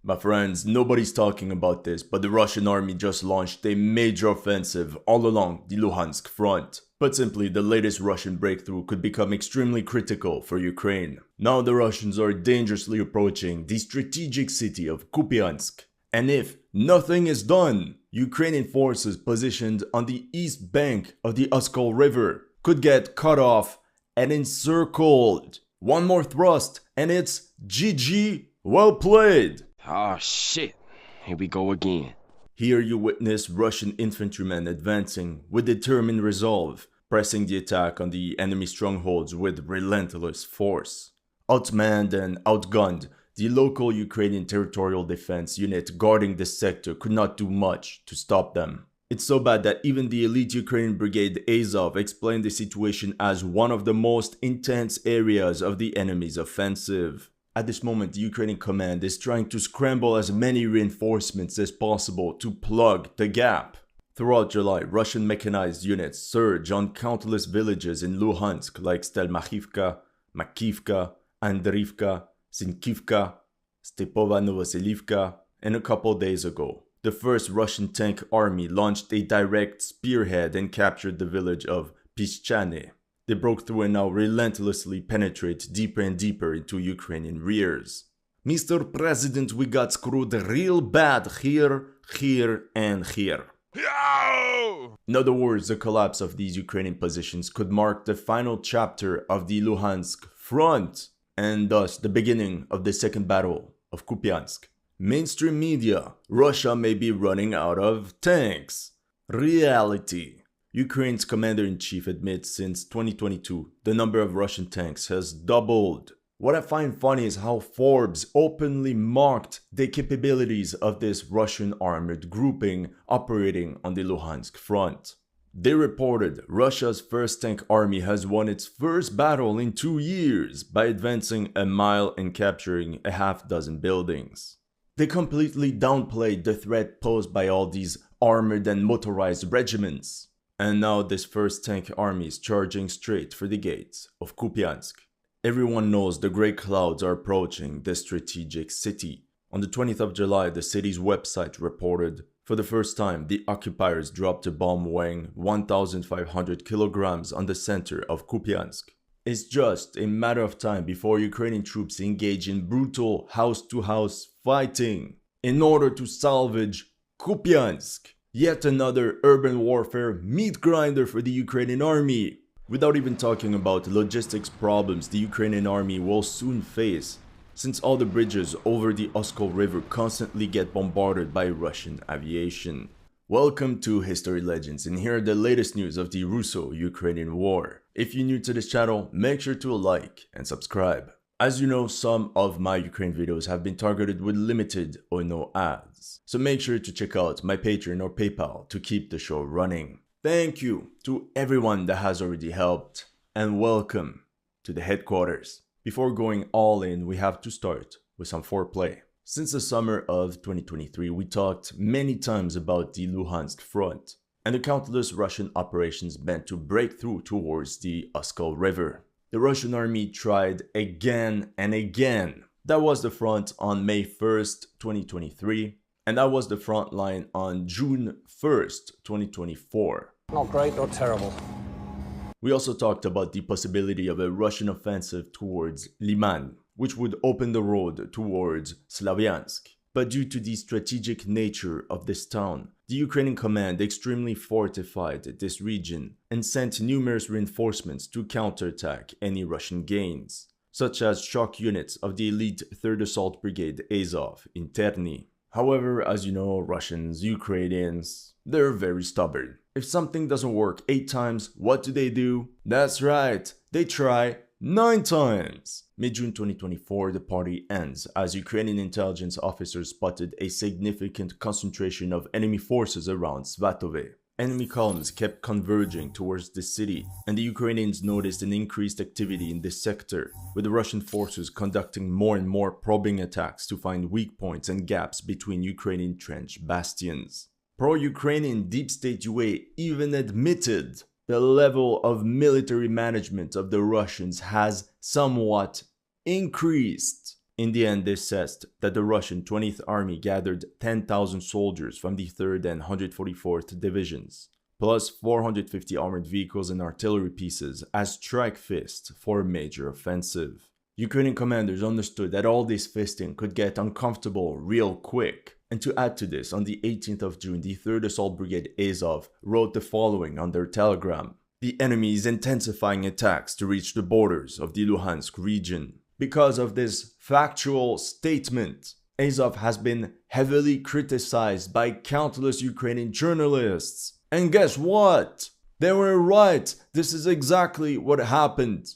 My friends, nobody's talking about this, but the Russian army just launched a major offensive all along the Luhansk front. Put simply, the latest Russian breakthrough could become extremely critical for Ukraine. Now the Russians are dangerously approaching the strategic city of Kupyansk. And if nothing is done, Ukrainian forces positioned on the east bank of the Oskol River could get cut off and encircled. One more thrust and it's GG, well played. Oh shit, here we go again. Here you witness Russian infantrymen advancing with determined resolve, pressing the attack on the enemy strongholds with relentless force. Outmanned and outgunned, the local Ukrainian territorial defense unit guarding this sector could not do much to stop them. It's so bad that even the elite Ukrainian brigade Azov explained the situation as one of the most intense areas of the enemy's offensive. At this moment, the Ukrainian command is trying to scramble as many reinforcements as possible to plug the gap. Throughout July, Russian mechanized units surge on countless villages in Luhansk like Stelmachivka, Makivka, Andrivka, Sinkivka, Stepova Novoselivka, and a couple days ago, the first Russian tank army launched a direct spearhead and captured the village of Pischane. They broke through and now relentlessly penetrate deeper and deeper into Ukrainian rears. Mr. President, we got screwed real bad here, and here. In other words, the collapse of these Ukrainian positions could mark the final chapter of the Luhansk front, and thus the beginning of the second battle of Kupyansk. Mainstream media, Russia may be running out of tanks. Reality. Ukraine's commander-in-chief admits since 2022, the number of Russian tanks has doubled. What I find funny is how Forbes openly mocked the capabilities of this Russian armored grouping operating on the Luhansk front. They reported Russia's first tank army has won its first battle in 2 years by advancing a mile and capturing a half-dozen buildings. They completely downplayed the threat posed by all these armored and motorized regiments. And now this first tank army is charging straight for the gates of Kupyansk. Everyone knows the grey clouds are approaching the strategic city. On the 20th of July, the city's website reported, for the first time, the occupiers dropped a bomb weighing 1,500 kilograms on the center of Kupyansk. It's just a matter of time before Ukrainian troops engage in brutal house-to-house fighting in order to salvage Kupyansk. Yet another urban warfare meat grinder for the Ukrainian army. Without even talking about logistics problems the Ukrainian army will soon face, since all the bridges over the Oskol River constantly get bombarded by Russian aviation. Welcome to History Legends, and here are the latest news of the Russo-Ukrainian War. If you're new to this channel, make sure to like and subscribe. As you know, some of my Ukraine videos have been targeted with limited or no ads, so make sure to check out my Patreon or PayPal to keep the show running. Thank you to everyone that has already helped, and welcome to the headquarters. Before going all in, we have to start with some foreplay. Since the summer of 2023, we talked many times about the Luhansk front and the countless Russian operations meant to break through towards the Oskol River. The Russian army tried again and again. That was the front on May 1st, 2023, and that was the front line on June 1st, 2024. Not great or terrible. We also talked about the possibility of a Russian offensive towards Liman, which would open the road towards Slavyansk. But due to the strategic nature of this town, the Ukrainian command extremely fortified this region and sent numerous reinforcements to counterattack any Russian gains, such as shock units of the elite 3rd Assault Brigade Azov in Terny. However, as you know, Russians, Ukrainians, they're very stubborn. If something doesn't work 8 times, what do? That's right, they try 9 times. Mid-June 2024, the party ends as Ukrainian intelligence officers spotted a significant concentration of enemy forces around Svatove. Enemy columns kept converging towards the city, and the Ukrainians noticed an increased activity in this sector, with the Russian forces conducting more and more probing attacks to find weak points and gaps between Ukrainian trench bastions. Pro-Ukrainian Deep State UA even admitted the level of military management of the Russians has somewhat increased. In the end, this says that the Russian 20th Army gathered 10,000 soldiers from the 3rd and 144th Divisions, plus 450 armored vehicles and artillery pieces as strike fist for a major offensive. Ukrainian commanders understood that all this fisting could get uncomfortable real quick. And to add to this, on the 18th of June, the 3rd Assault Brigade Azov wrote the following on their telegram. The enemy is intensifying attacks to reach the borders of the Luhansk region. Because of this factual statement, Azov has been heavily criticized by countless Ukrainian journalists. And guess what? They were right. This is exactly what happened.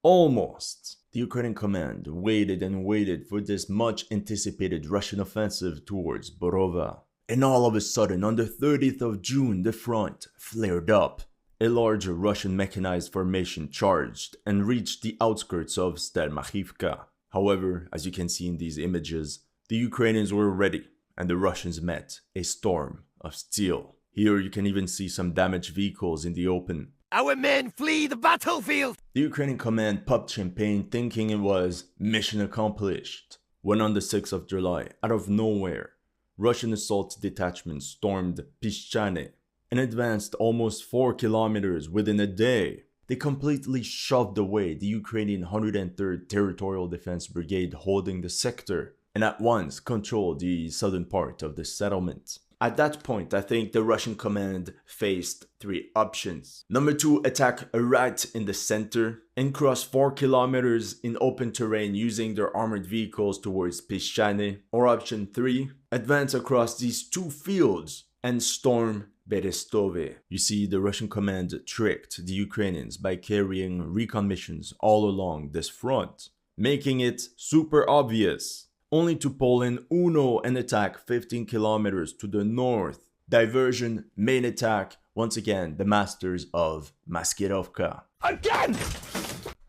Almost. The Ukrainian command waited and waited for this much anticipated Russian offensive towards Borova. And all of a sudden, on the 30th of June, the front flared up. A larger Russian mechanized formation charged and reached the outskirts of Stelmachivka. However, as you can see in these images, the Ukrainians were ready and the Russians met a storm of steel. Here you can even see some damaged vehicles in the open. Our men flee the battlefield! The Ukrainian command popped champagne thinking it was mission accomplished. When on the 6th of July, out of nowhere, Russian assault detachments stormed Pischane and advanced almost 4 kilometers within a day. They completely shoved away the Ukrainian 103rd Territorial Defense Brigade holding the sector and at once controlled the southern part of the settlement. At that point, I think the Russian command faced 3 options. Number 2, attack right in the center and cross 4 kilometers in open terrain using their armored vehicles towards Pischane. Or option 3, advance across these 2 fields and storm Berestove. You see, the Russian command tricked the Ukrainians by carrying recon missions all along this front, making it super obvious, only to pull in Uno and attack 15 kilometers to the north. Diversion, main attack, once again the masters of Maskirovka. Again!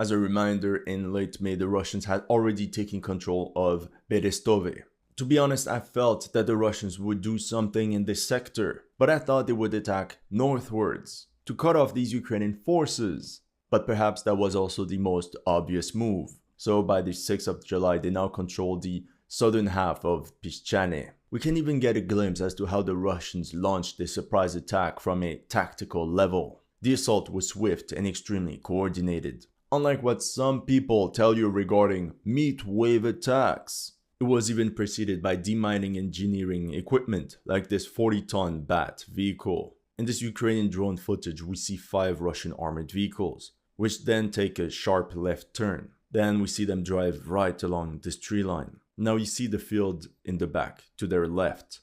As a reminder, in late May the Russians had already taken control of Berestove. To be honest, I felt that the Russians would do something in this sector, but I thought they would attack northwards to cut off these Ukrainian forces. But perhaps that was also the most obvious move. So by the 6th of July, they now control the southern half of Pischane. We can even get a glimpse as to how the Russians launched this surprise attack from a tactical level. The assault was swift and extremely coordinated. Unlike what some people tell you regarding meat wave attacks. It was even preceded by demining engineering equipment like this 40-ton Bat vehicle. In this Ukrainian drone footage, we see 5 Russian armored vehicles, which then take a sharp left turn. Then we see them drive right along this tree line. Now you see the field in the back, to their left.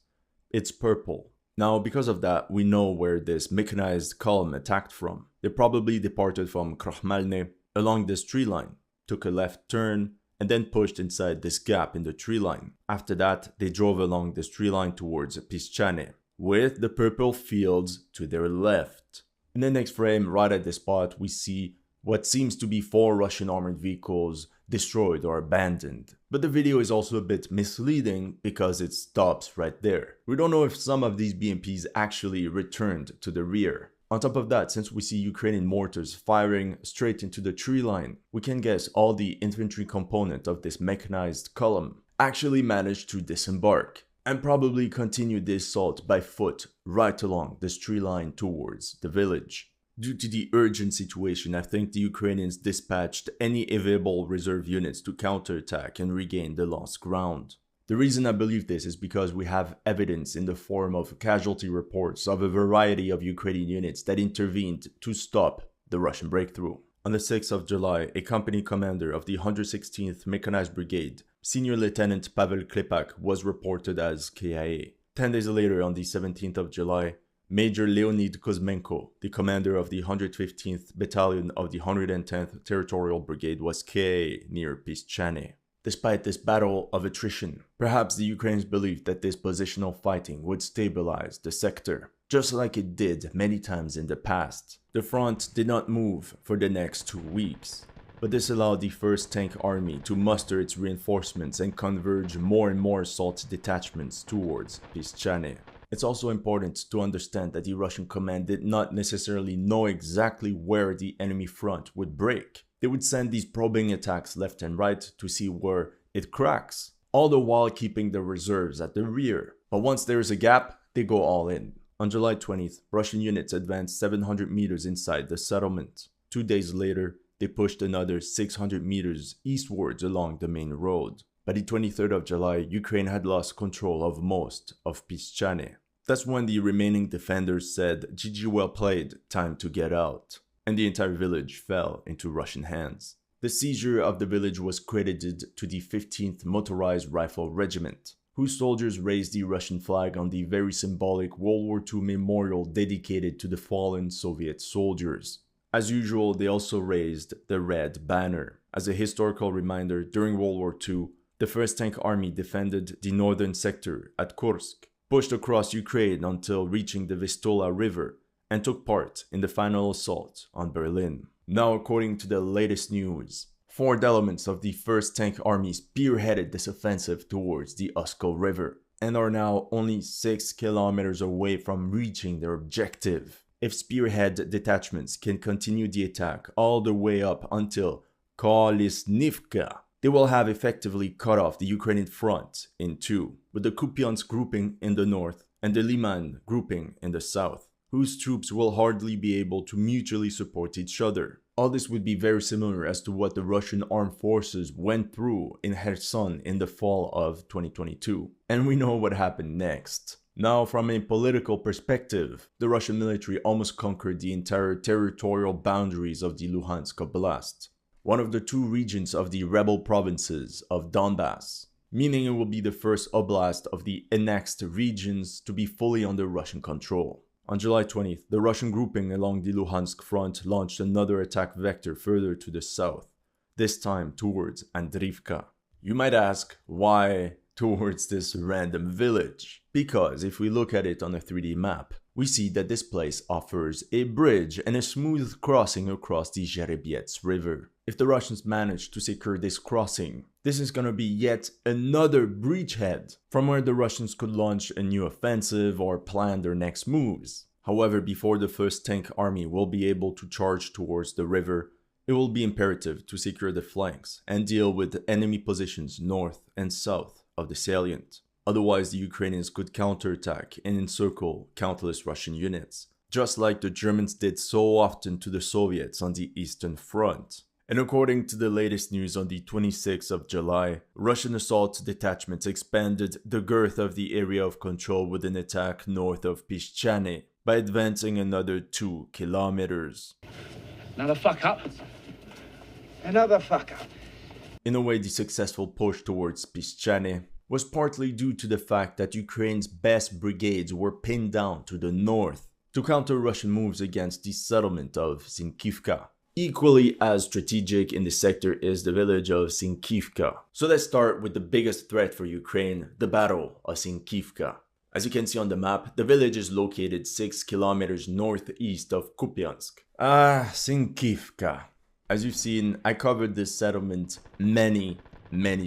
It's purple. Now because of that, we know where this mechanized column attacked from. They probably departed from Krochmalne along this tree line, took a left turn, and then pushed inside this gap in the tree line. After that, they drove along this tree line towards Pischane, with the purple fields to their left. In the next frame, right at this spot, we see what seems to be 4 Russian armored vehicles destroyed or abandoned. But the video is also a bit misleading because it stops right there. We don't know if some of these BMPs actually returned to the rear. On top of that, since we see Ukrainian mortars firing straight into the tree line, we can guess all the infantry component of this mechanized column actually managed to disembark and probably continue the assault by foot right along this tree line towards the village. Due to the urgent situation, I think the Ukrainians dispatched any available reserve units to counterattack and regain the lost ground. The reason I believe this is because we have evidence in the form of casualty reports of a variety of Ukrainian units that intervened to stop the Russian breakthrough. On the 6th of July, a company commander of the 116th Mechanized Brigade, Senior Lieutenant Pavel Klepak, was reported as KIA. 10 days later, on the 17th of July, Major Leonid Kuzmenko, the commander of the 115th Battalion of the 110th Territorial Brigade, was KIA near Pischane. Despite this battle of attrition, perhaps the Ukrainians believed that this positional fighting would stabilize the sector, just like it did many times in the past. The front did not move for the next 2 weeks, but this allowed the 1st Tank Army to muster its reinforcements and converge more and more assault detachments towards Pischane. It's also important to understand that the Russian command did not necessarily know exactly where the enemy front would break. They would send these probing attacks left and right to see where it cracks, all the while keeping the reserves at the rear. But once there is a gap, they go all in. On July 20th, Russian units advanced 700 meters inside the settlement. 2 days later, they pushed another 600 meters eastwards along the main road. By the 23rd of July, Ukraine had lost control of most of Piszczane. That's when the remaining defenders said, "GG, well played, time to get out." And the entire village fell into Russian hands. The seizure of the village was credited to the 15th Motorized Rifle Regiment, whose soldiers raised the Russian flag on the very symbolic World War II memorial dedicated to the fallen Soviet soldiers. As usual, they also raised the Red Banner. As a historical reminder, during World War II, the 1st Tank Army defended the northern sector at Kursk, pushed across Ukraine until reaching the Vistula River, and took part in the final assault on Berlin. Now, according to the latest news, 4 elements of the 1st Tank Army spearheaded this offensive towards the Oskol River, and are now only 6 kilometers away from reaching their objective. If spearhead detachments can continue the attack all the way up until Kolesnivka, they will have effectively cut off the Ukrainian front in two, with the Kupyansk grouping in the north and the Liman grouping in the south, whose troops will hardly be able to mutually support each other. All this would be very similar as to what the Russian armed forces went through in Kherson in the fall of 2022. And we know what happened next. Now, from a political perspective, the Russian military almost conquered the entire territorial boundaries of the Luhansk Oblast, one of the 2 regions of the rebel provinces of Donbass, meaning it will be the first oblast of the annexed regions to be fully under Russian control. On July 20th, the Russian grouping along the Luhansk front launched another attack vector further to the south, this time towards Andrivka. You might ask, why towards this random village? Because if we look at it on a 3D map, we see that this place offers a bridge and a smooth crossing across the Zherebiets River. If the Russians manage to secure this crossing, this is gonna be yet another bridgehead from where the Russians could launch a new offensive or plan their next moves. However, before the 1st Tank Army will be able to charge towards the river, it will be imperative to secure the flanks and deal with enemy positions north and south of the salient. Otherwise, the Ukrainians could counterattack and encircle countless Russian units, just like the Germans did so often to the Soviets on the Eastern Front. And according to the latest news on the 26th of July, Russian assault detachments expanded the girth of the area of control with an attack north of Piszczane by advancing another 2 kilometers. Another fuck up. Another fuck up. In a way, the successful push towards Piszczane was partly due to the fact that Ukraine's best brigades were pinned down to the north to counter Russian moves against the settlement of Sinkivka. Equally as strategic in the sector is the village of Sinkivka. So let's start with the biggest threat for Ukraine, the Battle of Sinkivka. As you can see on the map, the village is located 6 kilometers northeast of Kupyansk. Sinkivka. As you've seen, I covered this settlement many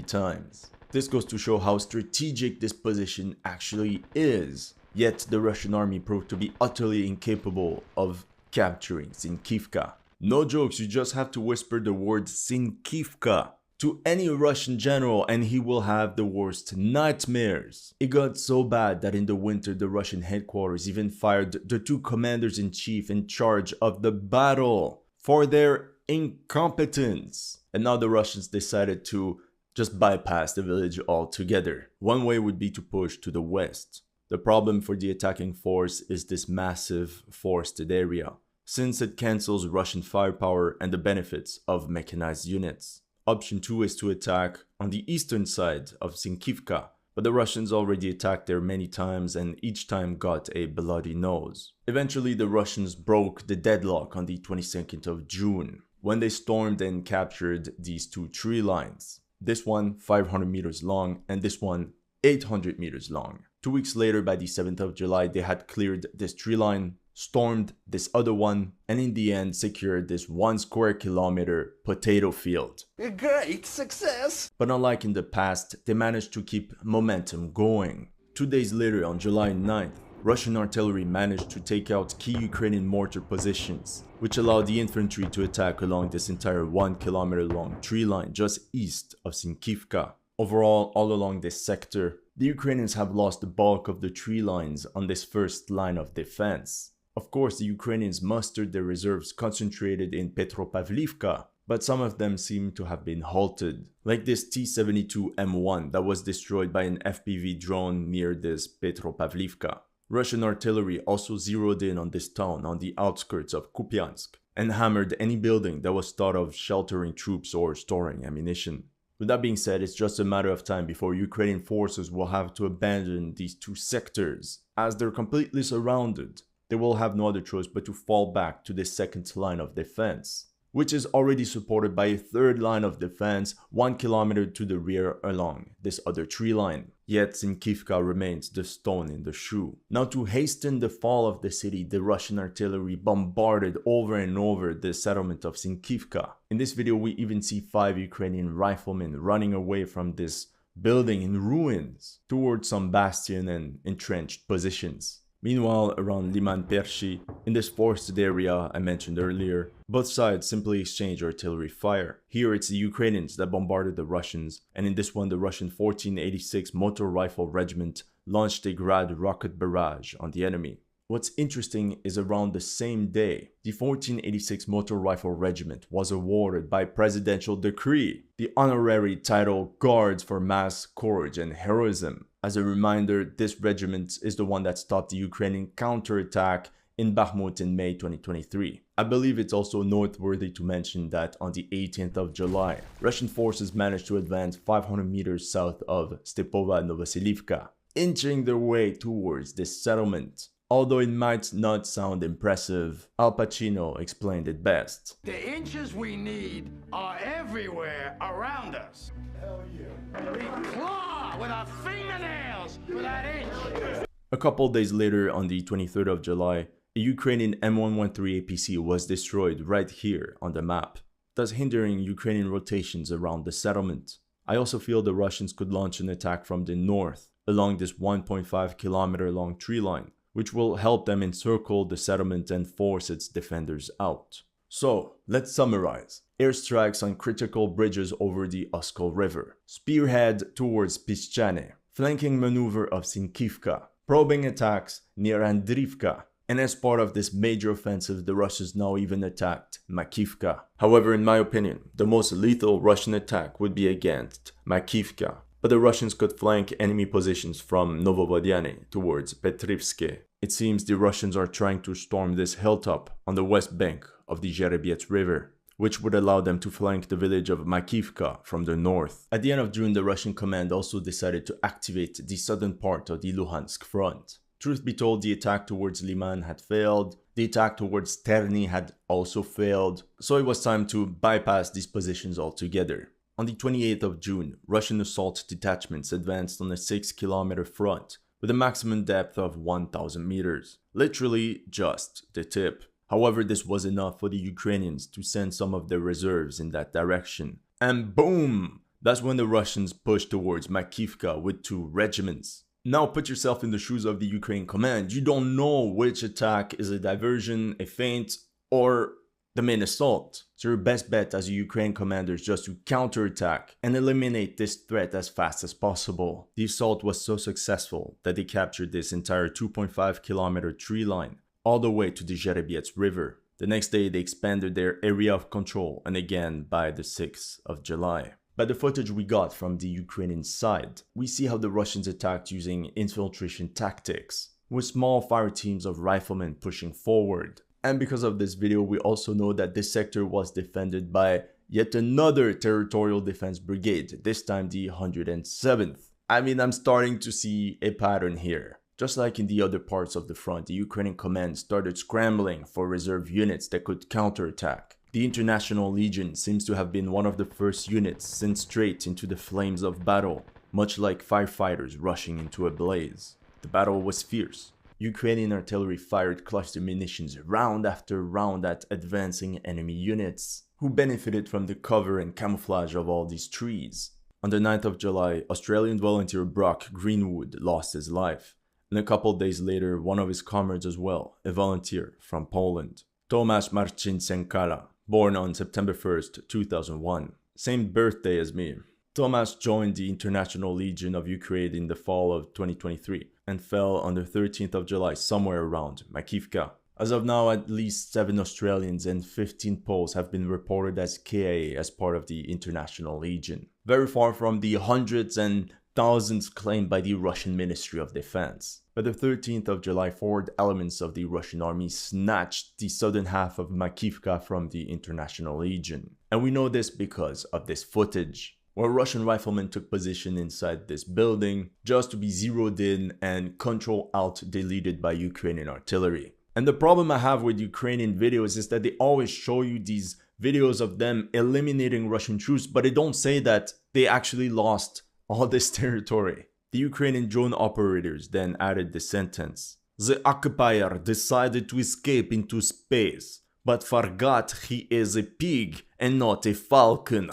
times. This goes to show how strategic this position actually is. Yet the Russian army proved to be utterly incapable of capturing Sinkivka. No jokes, you just have to whisper the word Sinkivka to any Russian general and he will have the worst nightmares. It got so bad that in the winter the Russian headquarters even fired the 2 commanders-in-chief in charge of the battle for their incompetence. And now the Russians decided to just bypass the village altogether. One way would be to push to the west. The problem for the attacking force is this massive forested area, since it cancels Russian firepower and the benefits of mechanized units. Option 2 is to attack on the eastern side of Sinkivka, but the Russians already attacked there many times and each time got a bloody nose. Eventually the Russians broke the deadlock on the 22nd of June, when they stormed and captured these 2 tree lines. This one 500 meters long and this one 800 meters long. 2 weeks later, by the 7th of July, they had cleared this tree line, stormed this other one, and in the end secured this 1 square kilometer potato field. A great success! But unlike in the past, they managed to keep momentum going. 2 days later, on July 9th, Russian artillery managed to take out key Ukrainian mortar positions, which allowed the infantry to attack along this entire 1 kilometer long tree line just east of Sinkivka. Overall, all along this sector, the Ukrainians have lost the bulk of the tree lines on this first line of defense. Of course, the Ukrainians mustered their reserves concentrated in Petropavlivka, but some of them seem to have been halted, like this T-72M1 that was destroyed by an FPV drone near this Petropavlivka. Russian artillery also zeroed in on this town on the outskirts of Kupyansk and hammered any building that was thought of sheltering troops or storing ammunition. With that being said, it's just a matter of time before Ukrainian forces will have to abandon these two sectors, as they're completely surrounded. They will have no other choice but to fall back to the second line of defense, which is already supported by a third line of defense 1 kilometer to the rear along this other tree line. Yet Sinkivka remains the stone in the shoe. Now, to hasten the fall of the city, the Russian artillery bombarded over and over the settlement of Sinkivka. In this video, we even see 5 Ukrainian riflemen running away from this building in ruins towards some bastion and entrenched positions. Meanwhile, around Liman Pershi, in this forested area I mentioned earlier, both sides simply exchange artillery fire. Here it's the Ukrainians that bombarded the Russians, and in this one the Russian 1486 Motor Rifle Regiment launched a Grad rocket barrage on the enemy. What's interesting is around the same day, the 1486 Motor Rifle Regiment was awarded by presidential decree the honorary title Guards for Mass Courage and Heroism. As a reminder, this regiment is the one that stopped the Ukrainian counterattack in Bakhmut in May 2023. I believe it's also noteworthy to mention that on the 18th of July, Russian forces managed to advance 500 meters south of Stepova Novoselivka, inching their way towards this settlement. Although it might not sound impressive, Al Pacino explained it best. The inches we need are everywhere around us. Hell yeah. We claw with our fingernails for that inch. A couple days later, on the 23rd of July, a Ukrainian M113 APC was destroyed right here on the map, thus hindering Ukrainian rotations around the settlement. I also feel the Russians could launch an attack from the north, along this 1.5 kilometer long tree line, which will help them encircle the settlement and force its defenders out. So, let's summarize. Airstrikes on critical bridges over the Oskol River, spearhead towards Pischane, flanking maneuver of Sinkivka, probing attacks near Andrivka, and as part of this major offensive, the Russians now even attacked Makivka. However, in my opinion, the most lethal Russian attack would be against Makivka, but the Russians could flank enemy positions from Novovodyane towards Petrivske. It seems the Russians are trying to storm this hilltop on the west bank of the Zherebiets River, which would allow them to flank the village of Makivka from the north. At the end of June, the Russian command also decided to activate the southern part of the Luhansk front. Truth be told, the attack towards Liman had failed, the attack towards Terny had also failed, so it was time to bypass these positions altogether. On the 28th of June, Russian assault detachments advanced on a 6-kilometer front with a maximum depth of 1,000 meters. Literally just the tip. However, this was enough for the Ukrainians to send some of their reserves in that direction. And boom! That's when the Russians pushed towards Makivka with 2 regiments. Now put yourself in the shoes of the Ukraine command. You don't know which attack is a diversion, a feint, or the main assault. So your best bet as a Ukraine commander is just to counterattack and eliminate this threat as fast as possible. The assault was so successful that they captured this entire 2.5 kilometer tree line all the way to the Zherebiets River. The next day they expanded their area of control, and again by the 6th of July. By the footage we got from the Ukrainian side, we see how the Russians attacked using infiltration tactics, with small fire teams of riflemen pushing forward. And because of this video, we also know that this sector was defended by yet another territorial defense brigade, this time the 107th. I mean, I'm starting to see a pattern here. Just like in the other parts of the front, the Ukrainian command started scrambling for reserve units that could counterattack. The International Legion seems to have been one of the first units sent straight into the flames of battle, much like firefighters rushing into a blaze. The battle was fierce. Ukrainian artillery fired cluster munitions round after round at advancing enemy units, who benefited from the cover and camouflage of all these trees. On the 9th of July, Australian volunteer Brock Greenwood lost his life. and a couple days later, one of his comrades as well, a volunteer from Poland, Tomasz Marcin Senkala, born on September 1st, 2001. Same birthday as me. Tomasz joined the International Legion of Ukraine in the fall of 2023 and fell on the 13th of July somewhere around Makivka. As of now, at least 7 Australians and 15 Poles have been reported as KIA as part of the International Legion. Very far from the hundreds and thousands claimed by the Russian Ministry of Defense. By the 13th of July, forward elements of the Russian army snatched the southern half of Makivka from the International Legion. And we know this because of this footage, where Russian riflemen took position inside this building just to be zeroed in and Ctrl-Alt-deleted by Ukrainian artillery. And the problem I have with Ukrainian videos is that they always show you these videos of them eliminating Russian troops, but they don't say that they actually lost all this territory. The Ukrainian drone operators then added the sentence, "The occupier decided to escape into space, but forgot he is a pig and not a falcon."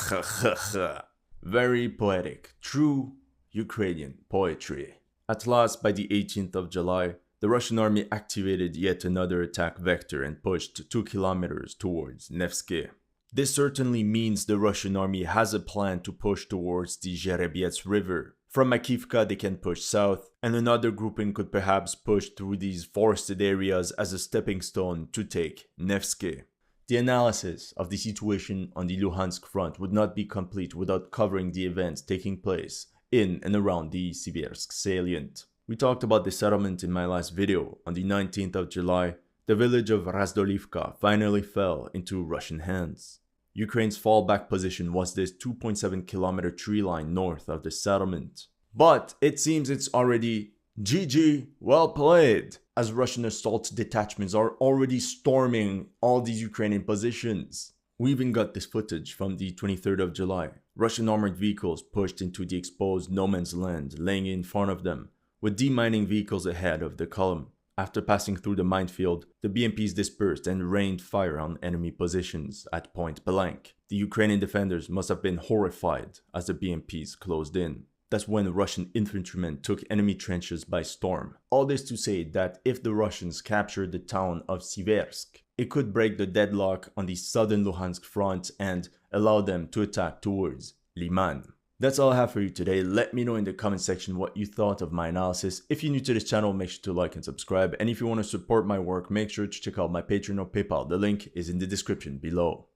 Very poetic, true Ukrainian poetry. At last, by the 18th of July, the Russian army activated yet another attack vector and pushed 2 kilometers towards Nevsky. This certainly means the Russian army has a plan to push towards the Zherebiets River. From Makivka they can push south, and another grouping could perhaps push through these forested areas as a stepping stone to take Nevsky. The analysis of the situation on the Luhansk front would not be complete without covering the events taking place in and around the Siversk salient. We talked about the settlement in my last video. On the 19th of July, the village of Razdolivka finally fell into Russian hands. Ukraine's fallback position was this 2.7 kilometer tree line north of the settlement. But it seems it's already GG, well played, as Russian assault detachments are already storming all these Ukrainian positions. We even got this footage from the 23rd of July. Russian armored vehicles pushed into the exposed no man's land laying in front of them, with demining vehicles ahead of the column. After passing through the minefield, the BMPs dispersed and rained fire on enemy positions at point blank. The Ukrainian defenders must have been horrified as the BMPs closed in. That's when Russian infantrymen took enemy trenches by storm. All this to say that if the Russians captured the town of Siversk, it could break the deadlock on the southern Luhansk front and allow them to attack towards Liman. That's all I have for you today. Let me know in the comment section what you thought of my analysis. If you're new to this channel, make sure to like and subscribe. And if you want to support my work, make sure to check out my Patreon or PayPal. The link is in the description below.